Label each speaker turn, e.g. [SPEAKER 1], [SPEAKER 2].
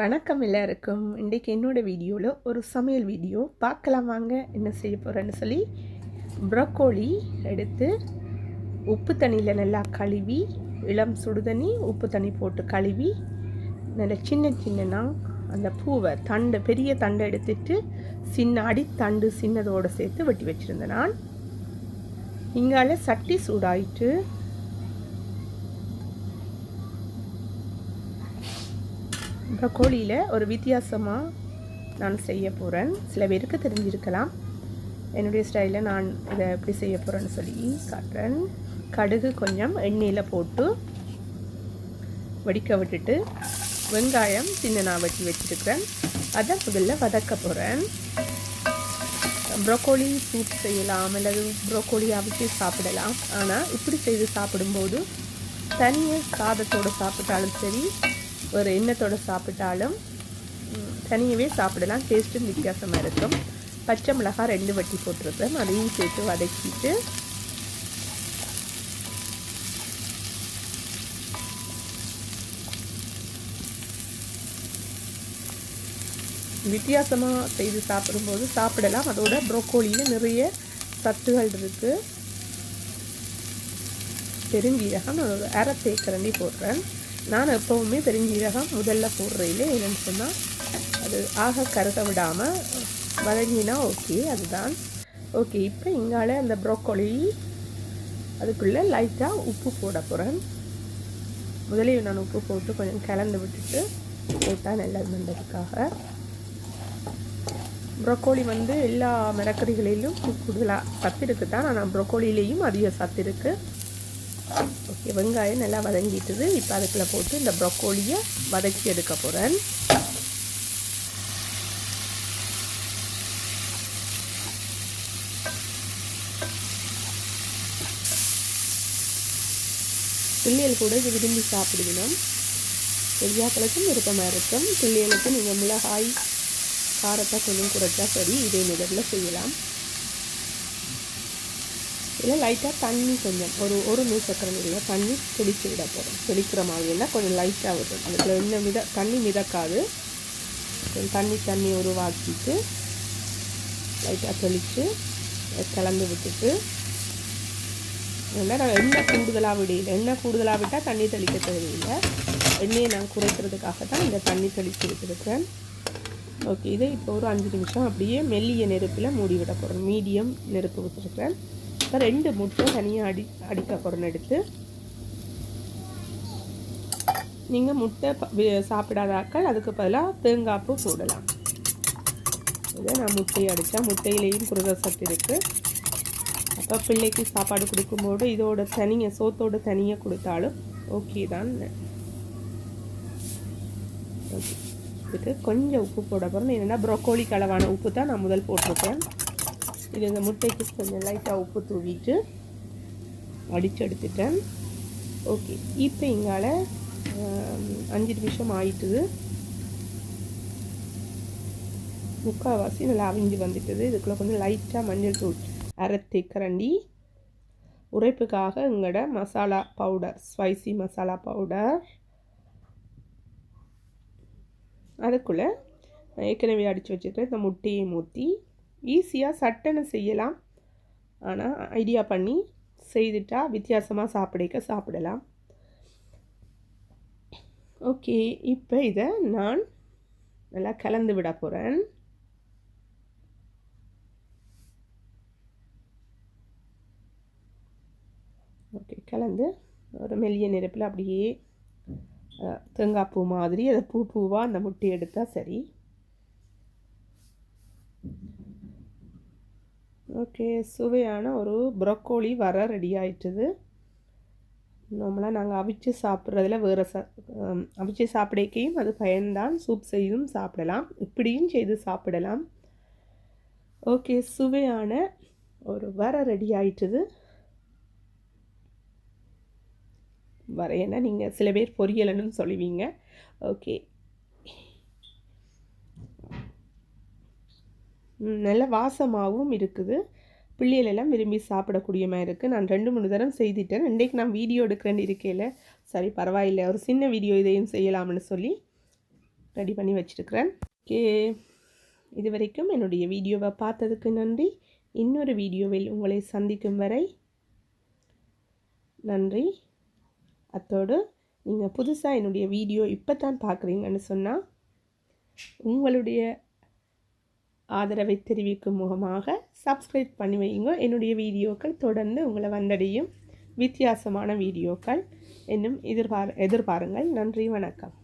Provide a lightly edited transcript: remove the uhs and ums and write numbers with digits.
[SPEAKER 1] வணக்கம் எல்லாருக்கும். இன்றைக்கி என்னோடய வீடியோவில் ஒரு சமையல் வீடியோ பார்க்கலாம் வாங்க. என்ன செய்ய போகிறேன்னு சொல்லி ப்ரோக்கோலி எடுத்து உப்பு தண்ணியில் நல்லா கழுவி, இளம் சுடுதண்ணி உப்பு தண்ணி போட்டு கழுவி நல்லா சின்ன அந்த பூவை தண்டு பெரிய தண்டை எடுத்துட்டு சின்ன அடித்தண்டு சின்னதோடு சேர்த்து வெட்டி வச்சுருந்தேன். நான் இங்கால சட்டி சூடாயிட்டு ப்ரோக்கோலியில் ஒரு வித்தியாசமாக நான் செய்ய போகிறேன். சில பேருக்கு தெரிஞ்சிருக்கலாம். என்னுடைய ஸ்டைலில் நான் இதை எப்படி செய்ய போகிறேன்னு சொல்லி காட்டுறேன். கடுகு கொஞ்சம் எண்ணெயில் போட்டு வடிக்க விட்டுட்டு வெங்காயம் நான் வெட்டி வச்சுருக்கிறேன். அதை முதல்ல வதக்க போகிறேன். ப்ரோக்கோலி சூப் செய்யலாம், அல்லது ப்ரோக்கோலி அவிச்சு சாப்பிடலாம். ஆனால் இப்படி செய்து சாப்பிடும்போது தனியாக சாதத்தோடு சாப்பிட்டாலும் சரி, ஒரு எண்ணத்தோடு சாப்பிட்டாலும் தனியாகவே சாப்பிடலாம். டேஸ்ட்டும் வித்தியாசமாக இருக்கும். பச்சை மிளகாய் 2 வெட்டி போட்டிருக்கேன். அதையும் சேர்த்து வதக்கிட்டு வித்தியாசமாக செய்து சாப்பிடும்போது சாப்பிடலாம். அதோட ப்ரோக்கோலியில் நிறைய சத்துகள் இருக்குது. பெருஞ்சீரகம் ஒரு அரை தேக்கரண்டி போடுறேன். நான் எப்போவுமே பெருஞ்சீரகம் முதல்ல போடுறதில்ல. என்னென்னு சொன்னால் அது ஆக கருக விடாமல் வதங்கினா ஓகே, அதுதான் ஓகே. இப்போ இங்கால அந்த ப்ரோக்கோலி அதுக்குள்ளே லைட்டாக உப்பு போட போகிறேன். முதலே நான் உப்பு போட்டு கொஞ்சம் கலந்து விட்டுட்டு போட்டால் நல்லதுன்றதுக்காக. ப்ரோக்கோலி எல்லா மிளகறிகளிலும் கூடுதலாக சத்து இருக்குது தான். ஆனால் ப்ரோக்கோலியிலையும் அதிக சத்து இருக்குது. ஓகே, வெங்காயம் நல்லா வதங்கிட்டுது. இப்போ அதுக்குள்ளே போட்டு இந்த ப்ரோக்கோலியை வதக்கி எடுக்க போகிறேன். பிள்ளைகள் கூட இது விரும்பி சாப்பிடுவினோம். பெரியாக்களுக்கும் விருப்பமாக இருக்கும். பிள்ளைகளுக்கு நீங்கள் மிளகாய் காரத்தை கொஞ்சம் குறைச்சா சரி, இதே மெதடில் செய்யலாம். இல்லை லைட்டாக தண்ணி கொஞ்சம் ஒரு நூசக்கரண்டியில் தண்ணி தெளித்து விட போகிறோம். தெளிக்கிற மாதிரினா கொஞ்சம் லைட்டாக வரும். அதுக்குள்ள என்ன தண்ணி மிதக்காது. கொஞ்சம் தண்ணி வாக்கிட்டு லைட்டாக தெளித்து கலந்து விட்டுட்டு நான் எண்ணெய் கூடுதலாக விடையில. எண்ணெய் கூடுதலாக விட்டால் தண்ணி தெளிக்க தேவையில்லை. எண்ணெயை நான் குறைக்கிறதுக்காக தான் இந்த தண்ணி தெளித்து விட்டுருக்கேன். ஓகே, இதை இப்போ ஒரு 5 நிமிஷம் அப்படியே மெல்லிய நெருப்பில் மூடி விட போகிறேன். மீடியம் நெருப்பு விட்டுருக்கேன். 2 முட்டை தனியாக அடிக்க போகிறேன். எடுத்து நீங்கள் முட்டை சாப்பிடாதாக்கள் அதுக்கு பதிலாக தேங்காய்ப்பூ போடலாம். இதை நான் முட்டையை அடித்தா முட்டையிலையும் புரத சத்து இருக்குது. அப்போ பிள்ளைக்கு சாப்பாடு கொடுக்கும்போது இதோட சோத்தோட தனியாக கொடுத்தாலும் ஓகே தான். ஓகே, இதுக்கு கொஞ்சம் உப்பு போட போகிறேன். என்னென்னா ப்ரோக்கோலி கலவான உப்பு தான் நான் முதல் போட்டிருக்கேன். இது இந்த முட்டைக்கு கொஞ்சம் லைட்டாக உப்பு தூவிட்டு அடித்து எடுத்துட்டேன். ஓகே, இப்போ இங்கால 5 நிமிஷம் ஆயிட்டுது. முக்கால்வாசி நல்லா அவிஞ்சு வந்துட்டுது. இதுக்குள்ளே கொஞ்சம் லைட்டாக மஞ்சள் தூள் அரை தேக்கரண்டி, உரைப்புக்காக எங்களோட masala powder, spicy masala powder. அதுக்குள்ளே ஏற்கனவே அடித்து வச்சுருக்கேன் இந்த முட்டையை ஊற்றி ஈஸியாக சட்டனை செய்யலாம். ஆனால் ஐடியா பண்ணி செய்துட்டா வித்தியாசமாக சாப்பிடலாம். ஓகே, இப்போ இதை நான் நல்லா கலந்து விட போகிறேன். ஓகே, கலந்து ஒரு மெல்லிய நெருப்பில் அப்படியே தேங்காய் பூ மாதிரி அதை பூவாக அந்த முட்டையை எடுத்தால் சரி. ஓகே, சுவையான ஒரு ப்ரோக்கோலி ரெடி ஆயிட்டுது. நார்மலாக நாங்கள் அவிச்சு சாப்பிட்றதுல வேறு அவிச்சு சாப்பிடைக்கையும் அது பயன்தான். சூப் செய்தும் சாப்பிடலாம், இப்படியும் செய்து சாப்பிடலாம். ஓகே, சுவையான ஒரு ரெடி ஆயிட்டுது. என்ன நீங்கள் சில பேர் பொரியலன்னு சொல்லுவீங்க. ஓகே, நல்ல வாசமாகவும் இருக்குது. பிள்ளைகளெல்லாம் விரும்பி சாப்பிடக்கூடிய மாதிரி இருக்குது. நான் 2-3 தரம் செய்துட்டேன். இன்றைக்கு நான் வீடியோ எடுக்கிறேன்னு இருக்கையில் சரி பரவாயில்லை, ஒரு சின்ன வீடியோ இதையும் செய்யலாம்னு சொல்லி ரெடி பண்ணி வச்சுருக்கிறேன். ஓகே, இது வரைக்கும் என்னுடைய வீடியோவை பார்த்ததுக்கு நன்றி. இன்னொரு வீடியோவில் உங்களை சந்திக்கும் வரை நன்றி. அத்தோடு நீங்கள் புதுசாக என்னுடைய வீடியோ இப்போ தான் பார்க்குறீங்கன்னு சொன்னால் உங்களுடைய ஆதரவை தெரிவிக்கும் முகமாக சப்ஸ்கிரைப் பண்ணி வைங்க. என்னுடைய வீடியோக்கள் தொடர்ந்து உங்களை வந்தடையும். வித்தியாசமான வீடியோக்கள் இன்னும் எதிர்பாருங்கள். நன்றி, வணக்கம்.